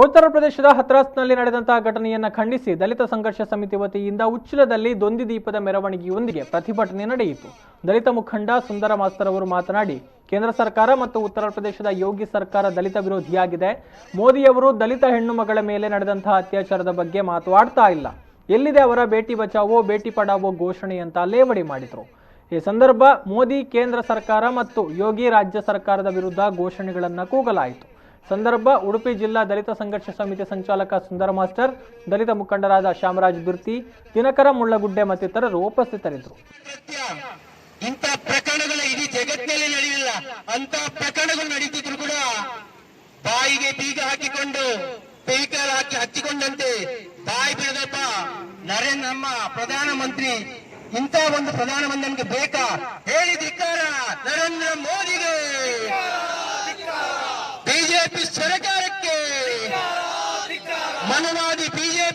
ಉತ್ತರ ಪ್ರದೇಶದ ಹತ್ರಾಸ್ನಲ್ಲಿ ನಡೆದಂತಹ ಘಟನೆಯನ್ನು ಖಂಡಿಸಿ ದಲಿತ ಸಂಘರ್ಷ ಸಮಿತಿ ವತಿಯಿಂದ ಉಚ್ಚಿಲದಲ್ಲಿ ದೊಂದಿ ದೀಪದ ಮೆರವಣಿಗೆಯೊಂದಿಗೆ ಪ್ರತಿಭಟನೆ ನಡೆಯಿತು. ದಲಿತ ಮುಖಂಡ ಸುಂದರ ಮಾಸ್ತರ್ ಅವರು ಮಾತನಾಡಿ, ಕೇಂದ್ರ ಸರ್ಕಾರ ಮತ್ತು ಉತ್ತರ ಪ್ರದೇಶದ ಯೋಗಿ ಸರ್ಕಾರ ದಲಿತ ವಿರೋಧಿಯಾಗಿದೆ. ಮೋದಿಯವರು ದಲಿತ ಹೆಣ್ಣು ಮಗಳ ಮೇಲೆ ನಡೆದಂತಹ ಅತ್ಯಾಚಾರದ ಬಗ್ಗೆ ಮಾತನಾಡ್ತಾ ಇಲ್ಲ. ಎಲ್ಲಿದೆ ಅವರ ಬೇಟಿ ಬಚಾವೋ ಬೇಟಿ ಪಡಾವೋ ಘೋಷಣೆ ಅಂತ ಲೇವಡಿ ಮಾಡಿದರು. ಈ ಸಂದರ್ಭ ಮೋದಿ ಕೇಂದ್ರ ಸರ್ಕಾರ ಮತ್ತು ಯೋಗಿ ರಾಜ್ಯ ಸರ್ಕಾರದ ವಿರುದ್ಧ ಘೋಷಣೆಗಳನ್ನು ಕೂಗಲಾಯಿತು. ಸಂದರ್ಭ ಉಡುಪಿ ಜಿಲ್ಲಾ ದಲಿತ ಸಂಘರ್ಷ ಸಮಿತಿ ಸಂಚಾಲಕ ಸುಂದರ ಮಾಸ್ಟರ್, ದಲಿತ ಮುಖಂಡರಾದ ಶ್ಯಾಮರಾಜ್ ಬಿರ್ತಿ, ದಿನಕರ ಮುಳ್ಳಗುಡ್ಡೆ ಮತ್ತಿತರರು ಉಪಸ್ಥಿತರಿದ್ದರು. ಇಂಥ ಪ್ರಕರಣಗಳ ಇಡೀ ಜಗತ್ತಿನಲ್ಲಿ ನಡೆಯಲಿಲ್ಲ. ಅಂತ ಪ್ರಕರಣಗಳು ನಡೀತಿದ್ರು ಕೂಡ ಬಾಯಿಗೆ ಬೀಗ ಹಾಕಿಕೊಂಡು ಸ್ಪೀಕರ್ ಹಚ್ಚಿಕೊಂಡಂತೆ ಬಾಯಿ ಬಿಡದಪ್ಪ ನಮ್ಮ ಪ್ರಧಾನಮಂತ್ರಿ ಇಂಥ ಒಂದು ಪ್ರಧಾನಮಂತ್ರಿ ನಮಗೆ ಬೇಕಾ ಹೇಳಿ ಧಿಕ್ಕಾರ ನರೇಂದ್ರ ಮೋದಿಗೆ, ಬಿಜೆಪಿ ಸರ್ಕಾರಕ್ಕೆ, ಮನವಾದಿ ಬಿಜೆಪಿ